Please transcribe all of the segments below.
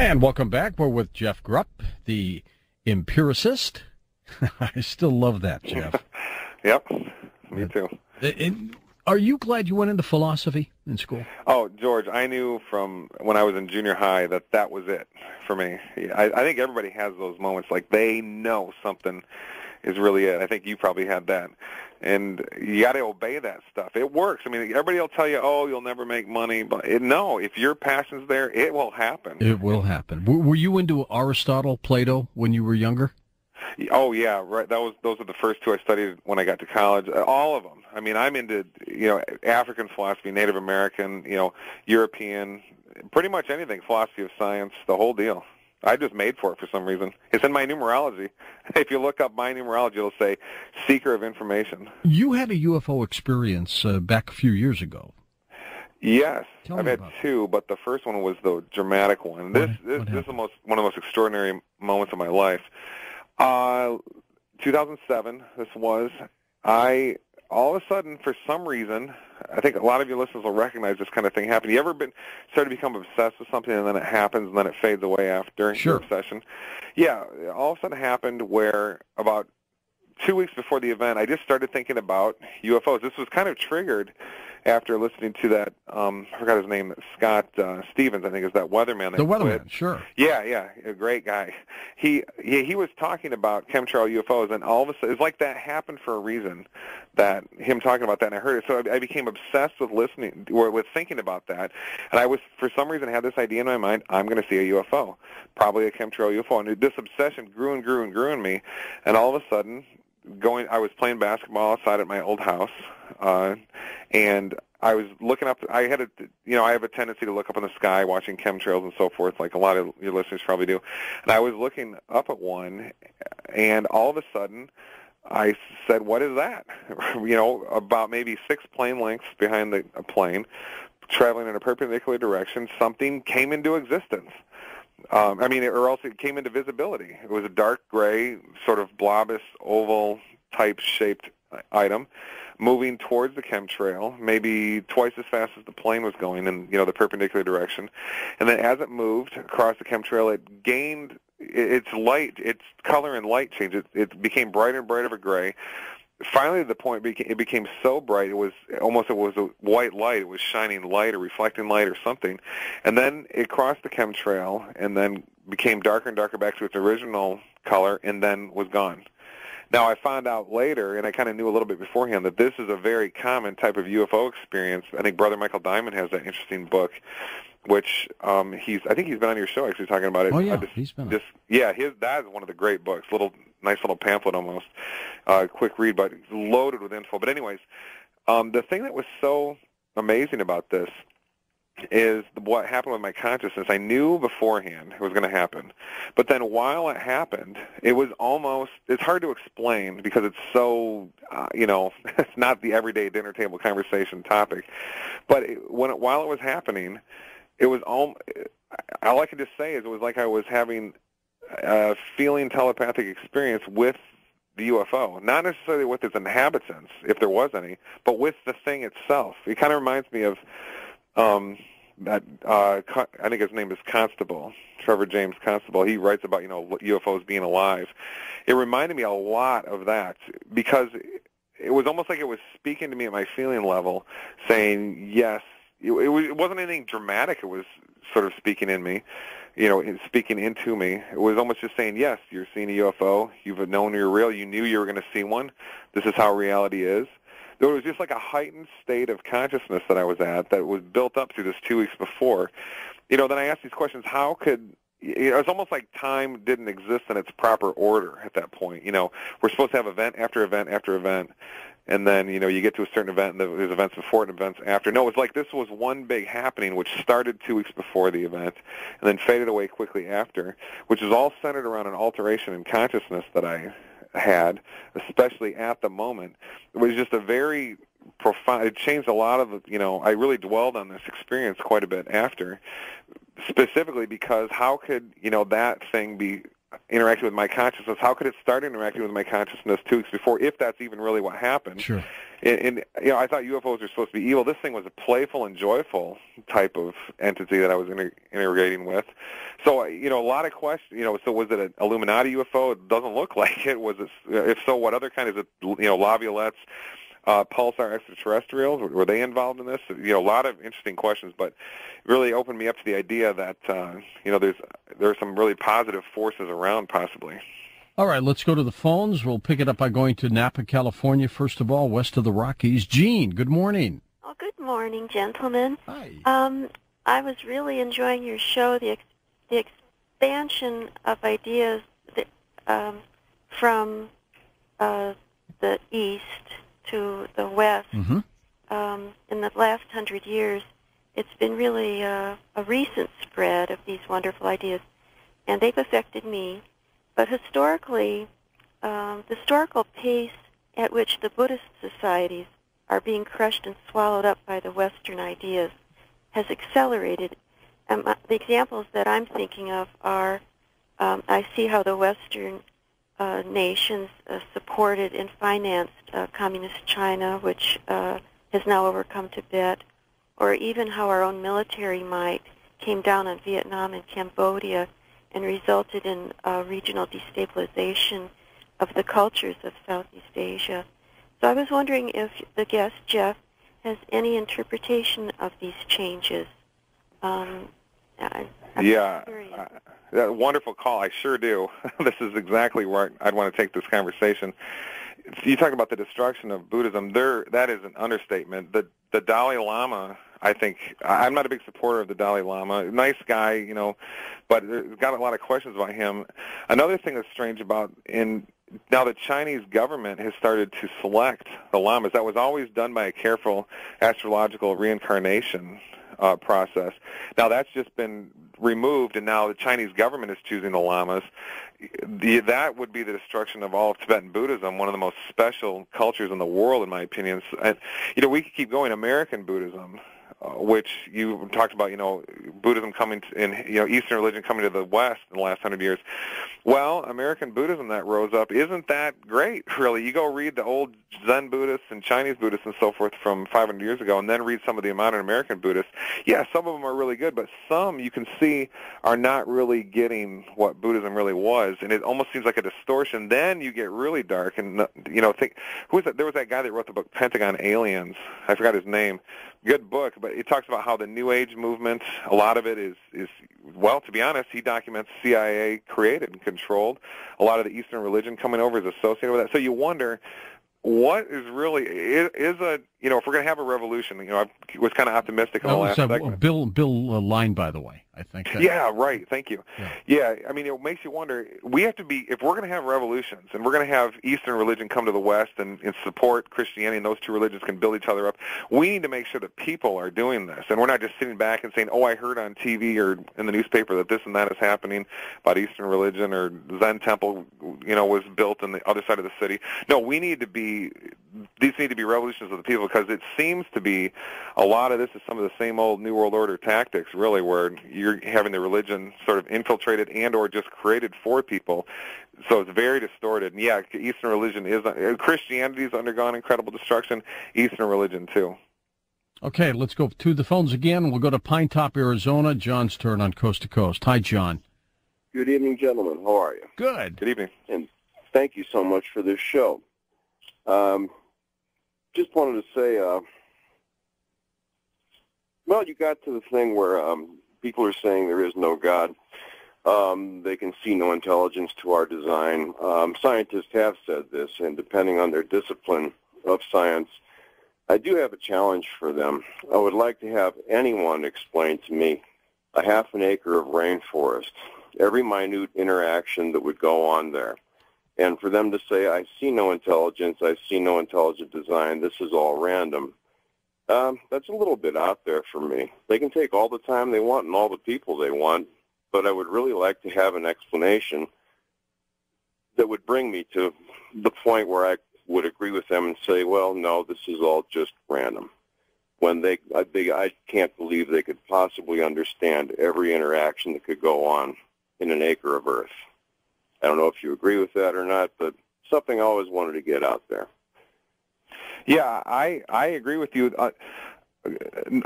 And welcome back. We're with Jeff Grupp, the empiricist. I still love that, Jeff. Yep, me too. Are you glad you went into philosophy in school? Oh, George, I knew from when I was in junior high that was it for me. I think everybody has those moments, like they know something is really it. I think you probably had that. And you got to obey that stuff. It works. I mean, everybody will tell you, oh, you'll never make money. But no, if your passion's there, it will happen. It will happen. Were you into Aristotle, Plato when you were younger? Oh, yeah, right. Those are the first two I studied when I got to college. All of them. I mean, I'm into, African philosophy, Native American, European, pretty much anything, philosophy of science, the whole deal. I just made for it for some reason. It's in my numerology. If you look up my numerology, it'll say seeker of information. You had a UFO experience back a few years ago. Yes, I've had two, but the first one was the dramatic one. This is one of the most extraordinary moments of my life. 2007, this was. All of a sudden, for some reason, I think a lot of your listeners will recognize this kind of thing happening. You ever started to become obsessed with something and then it happens and then it fades away after your obsession? Yeah, all of a sudden it happened where about 2 weeks before the event, I just started thinking about UFOs. This was kind of triggered after listening to that, I forgot his name, Scott Stevens, I think is that weatherman. The weatherman, sure. Yeah, a great guy. He was talking about chemtrail UFOs, and all of a sudden, it's like that happened for a reason, that him talking about that, and I heard it. So I became obsessed with listening, or with thinking about that, and I was, for some reason, had this idea in my mind, I'm going to see a UFO, probably a chemtrail UFO, and this obsession grew and grew and grew in me, and all of a sudden, I was playing basketball outside at my old house, and I was looking up. I have a tendency to look up in the sky, watching chemtrails and so forth, like a lot of your listeners probably do. And I was looking up at one, and all of a sudden, I said, "What is that?" About maybe 6 plane lengths behind a plane, traveling in a perpendicular direction. Something came into existence. Or else it came into visibility. It was a dark gray, sort of blobous, oval-type shaped item moving towards the chemtrail, maybe twice as fast as the plane was going in, the perpendicular direction. And then as it moved across the chemtrail, it gained its color and light changed. It became brighter and brighter of a gray. Finally, to the point it became so bright, it was a white light. It was shining light or reflecting light or something. And then it crossed the chemtrail and then became darker and darker back to its original color and then was gone. Now, I found out later, and I kind of knew a little bit beforehand, that this is a very common type of UFO experience. I think Brother Michael Diamond has that interesting book, which I think he's been on your show actually talking about it. Oh, yeah, he's been on. That is one of the great books, nice little pamphlet almost, quick read, but loaded with info. But anyways, the thing that was so amazing about this is what happened with my consciousness. I knew beforehand it was going to happen. But then while it happened, it was it's hard to explain because it's so, it's not the everyday dinner table conversation topic. But while it was happening, it was all I could just say is it was like I was having a feeling telepathic experience with the UFO, not necessarily with its inhabitants, if there was any, but with the thing itself. It kind of reminds me of I think his name is Constable, Trevor James Constable. He writes about UFOs being alive. It reminded me a lot of that because it was almost like it was speaking to me at my feeling level, saying yes. It wasn't anything dramatic. It was sort of speaking in me, speaking into me. It was almost just saying, yes, you're seeing a UFO. You've known you're real. You knew you were going to see one. This is how reality is. There was just like a heightened state of consciousness that I was at that was built up through this 2 weeks before. Then I asked these questions, how could, it's almost like time didn't exist in its proper order at that point. We're supposed to have event after event after event, and then, you get to a certain event, and there's events before and events after. No, it was like this was one big happening, which started 2 weeks before the event, and then faded away quickly after, which is all centered around an alteration in consciousness that I had, especially at the moment. It was just a very profound, it changed a lot of, I really dwelled on this experience quite a bit after, specifically because how could, that thing be interacting with my consciousness, how could it start interacting with my consciousness 2 weeks before, if that's even really what happened? Sure. And I thought UFOs were supposed to be evil. This thing was a playful and joyful type of entity that I was integrating with. So, a lot of questions. So was it an Illuminati UFO? It doesn't look like it. Was it? If so, what other kind is it? Laviolettes, pulsar extraterrestrials, were they involved in this? A lot of interesting questions, but really opened me up to the idea that there's some really positive forces around, possibly. All right, let's go to the phones. We'll pick it up by going to Napa, California, first of all, west of the Rockies. Jean, good morning. Oh, good morning, gentlemen. Hi. I was really enjoying your show, the expansion of ideas from the east to the west. Mm-hmm. In the last 100 years, it's been really a recent spread of these wonderful ideas, and they've affected me. But historically, the historical pace at which the Buddhist societies are being crushed and swallowed up by the Western ideas has accelerated. The examples that I'm thinking of are, I see how the Western nations supported and financed communist China, which has now overcome Tibet, or even how our own military might came down on Vietnam and Cambodia and resulted in regional destabilization of the cultures of Southeast Asia. So I was wondering if the guest, Jeff, has any interpretation of these changes. Wonderful call. I sure do. This is exactly where I'd want to take this conversation. You talk about the destruction of Buddhism. That is an understatement. The Dalai Lama, I think, I'm not a big supporter of the Dalai Lama. Nice guy, but there's got a lot of questions about him. Another thing that's strange now the Chinese government has started to select the lamas. That was always done by a careful astrological reincarnation process. Now that's just been removed, and now the Chinese government is choosing the lamas. That would be the destruction of all of Tibetan Buddhism, one of the most special cultures in the world, in my opinion. And we could keep going. American Buddhism, which you talked about, Buddhism coming Eastern religion coming to the West in the last 100 years. Well, American Buddhism that rose up, isn't that great, really? You go read the old Zen Buddhists and Chinese Buddhists and so forth from 500 years ago, and then read some of the modern American Buddhists. Yeah, some of them are really good, but some you can see are not really getting what Buddhism really was, and it almost seems like a distortion. Then you get really dark, and think who was that? There was that guy that wrote the book Pentagon Aliens. I forgot his name. Good book, but it talks about how the New Age movement, a lot of it is well, to be honest, he documents CIA created and controlled. A lot of the Eastern religion coming over is associated with that. So you wonder, what is really if we're going to have a revolution? I was kind of optimistic in the last segment. Bill line, by the way, I think. Yeah, right. Thank you. Yeah, it makes you wonder. We have to be, if we're going to have revolutions and we're going to have Eastern religion come to the West and support Christianity, and those two religions can build each other up, we need to make sure that people are doing this, and we're not just sitting back and saying, "Oh, I heard on TV or in the newspaper that this and that is happening about Eastern religion, or Zen temple, was built on the other side of the city." No, these need to be revolutions of the people, because it seems to be a lot of this is some of the same old New World Order tactics, really, where you're having the religion sort of infiltrated and or just created for people. So it's very distorted. And yeah, Eastern religion Christianity has undergone incredible destruction. Eastern religion too. Okay, let's go to the phones again. We'll go to Pine Top, Arizona. John's turn on Coast to Coast. Hi, John. Good evening, gentlemen. How are you? Good. Good evening. And thank you so much for this show. Just wanted to say, you got to the thing where people are saying there is no God. They can see no intelligence to our design. Scientists have said this, and depending on their discipline of science, I do have a challenge for them. I would like to have anyone explain to me a half an acre of rainforest, every minute interaction that would go on there. And for them to say, I see no intelligence, I see no intelligent design, this is all random, that's a little bit out there for me. They can take all the time they want and all the people they want, but I would really like to have an explanation that would bring me to the point where I would agree with them and say, well, no, this is all just random. When I can't believe they could possibly understand every interaction that could go on in an acre of earth. I don't know if you agree with that or not, but something I always wanted to get out there. Yeah, I agree with you.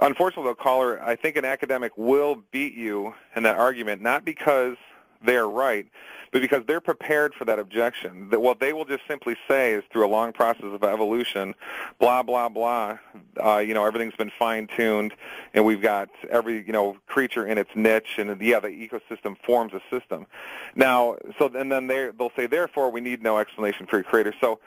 Unfortunately, though, caller, I think an academic will beat you in that argument, not because they're right, but because they're prepared for that objection. That what they will just simply say is through a long process of evolution, blah, blah, blah, everything's been fine-tuned, and we've got every, creature in its niche, and the ecosystem forms a system. Now, and then they'll say, therefore, we need no explanation for your creator. So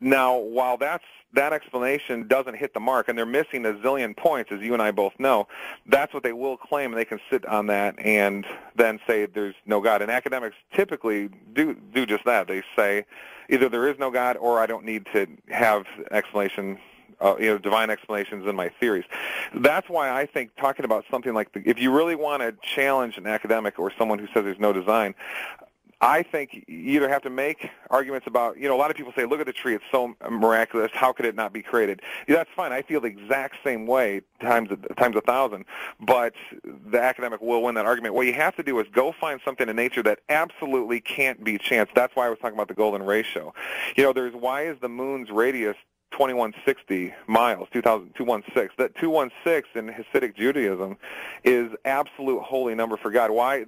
now, while that explanation doesn't hit the mark, and they're missing a zillion points, as you and I both know, that's what they will claim, and they can sit on that and then say there's no God. And academics typically do just that. They say either there is no God or I don't need to have explanation, divine explanations in my theories. That's why I think talking about something like if you really want to challenge an academic or someone who says there's no design, I think you either have to make arguments about, a lot of people say, look at the tree, it's so miraculous, how could it not be created? Yeah, that's fine. I feel the exact same way times 1,000, but the academic will win that argument. What you have to do is go find something in nature that absolutely can't be chance. That's why I was talking about the golden ratio. Why is the moon's radius 2160 miles, 216. That 216 in Hasidic Judaism is absolute holy number for God. Why?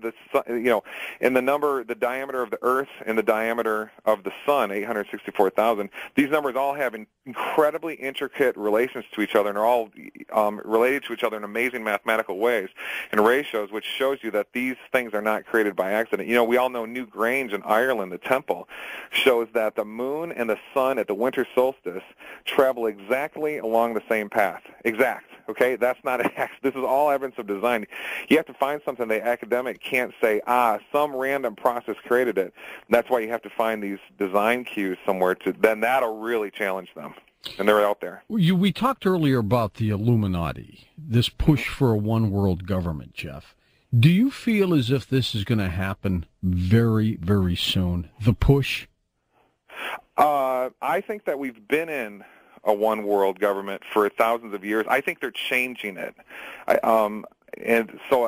And the diameter of the earth and the diameter of the sun, 864,000, these numbers all have incredibly intricate relations to each other and are all related to each other in amazing mathematical ways and ratios, which shows you that these things are not created by accident. We all know New Grange in Ireland, the temple, shows that the moon and the sun at the winter solstice travel exactly along the same path. Exact. Okay? That's not an accident. This is all evidence of design. You have to find something the academic can't say, some random process created it. That's why you have to find these design cues somewhere, then that'll really challenge them. And they're out there. We talked earlier about the Illuminati, this push for a one-world government, Jeff. Do you feel as if this is going to happen very, very soon, the push? I think that we've been in a one-world government for thousands of years. I think they're changing it. And so